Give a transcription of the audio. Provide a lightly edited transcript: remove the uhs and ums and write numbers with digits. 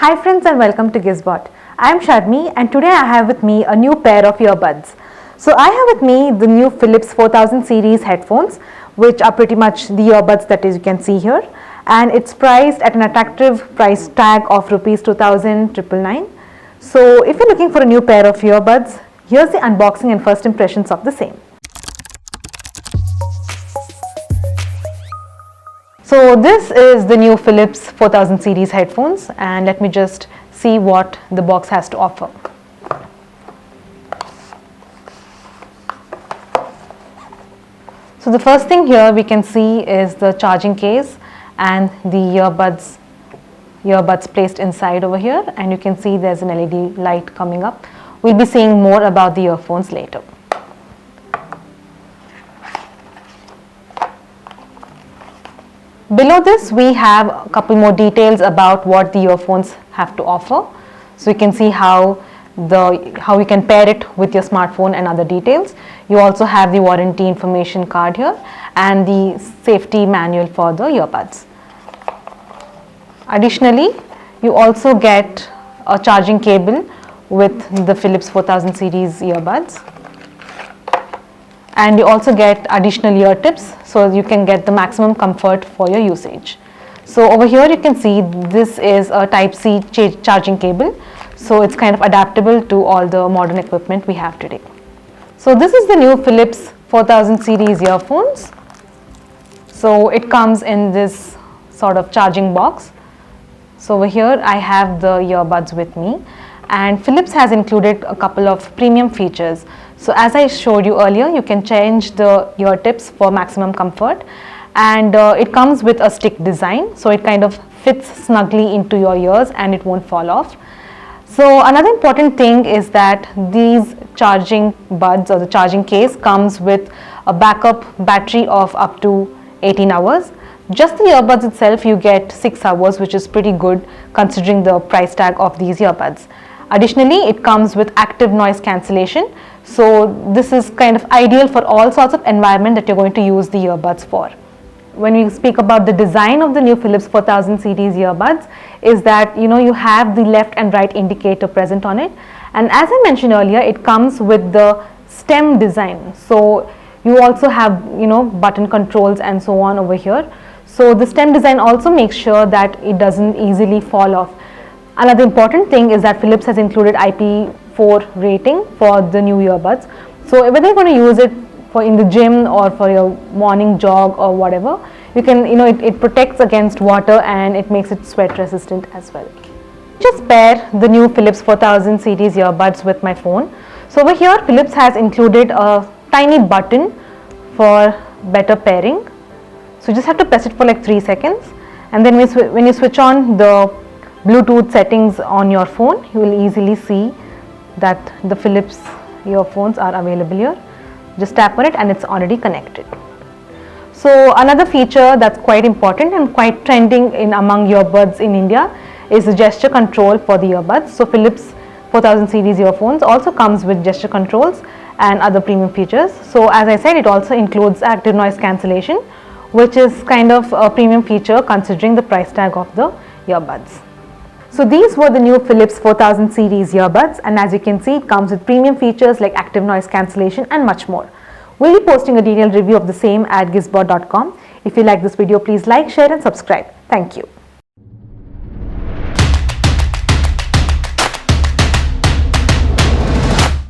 Hi friends and welcome to Gizbot. I am Sharmi and today I have with me a new pair of earbuds. So I have with me the new Philips 4000 series headphones, which are pretty much the earbuds that you can see here, and it's priced at an attractive price tag of rupees 2,999. So if you're looking for a new pair of earbuds, here's the unboxing and first impressions of the same. So this is the new Philips 4000 series headphones, and let me just see what the box has to offer. So the first thing here we can see is the charging case and the earbuds placed inside over here, and you can see there's an LED light coming up. We'll be seeing more about the earphones later. Below this we have a couple more details about what the earphones have to offer. So you can see how you can pair it with your smartphone and other details. You also have the warranty information card here and the safety manual for the earbuds. Additionally, you also get a charging cable with the Philips 4000 series earbuds. And you also get additional ear tips, so you can get the maximum comfort for your usage. So over here you can see this is a Type-C charging cable, so it's kind of adaptable to all the modern equipment we have today. So this is the new Philips 4000 series earphones. So it comes in this sort of charging box. So over here I have the earbuds with me, and Philips has included a couple of premium features. So as I showed you earlier, you can change the ear tips for maximum comfort, and it comes with a stick design, so it kind of fits snugly into your ears and it won't fall off. So another important thing is that these charging buds or the charging case comes with a backup battery of up to 18 hours. Just the earbuds itself you get 6 hours, which is pretty good considering the price tag of these earbuds. Additionally, it comes with active noise cancellation. So this is kind of ideal for all sorts of environment that you're going to use the earbuds for. When we speak about the design of the new Philips 4000 series earbuds, is that you have the left and right indicator present on it, and as I mentioned earlier, it comes with the stem design. So you also have button controls and so on over here. So the stem design also makes sure that it doesn't easily fall off. Another important thing is that Philips has included IP4 rating for the new earbuds. So whether you're going to use it for in the gym or for your morning jog or whatever, you can it protects against water and it makes it sweat resistant as well. Just pair the new Philips 4000 series earbuds with my phone. So over here Philips has included a tiny button for better pairing. So you just have to press it for like 3 seconds, and then when you switch on the Bluetooth settings on your phone, you will easily see that the Philips earphones are available here. Just tap on it and it's already connected. So another feature that's quite important and quite trending among earbuds in India is the gesture control for the earbuds. So Philips 4000 series earphones also comes with gesture controls and other premium features. So as I said, it also includes active noise cancellation, which is kind of a premium feature considering the price tag of the earbuds. So these were the new Philips 4000 series earbuds, and as you can see, it comes with premium features like active noise cancellation and much more. We'll be posting a detailed review of the same at gizbot.com. If you like this video, please like, share and subscribe. Thank you.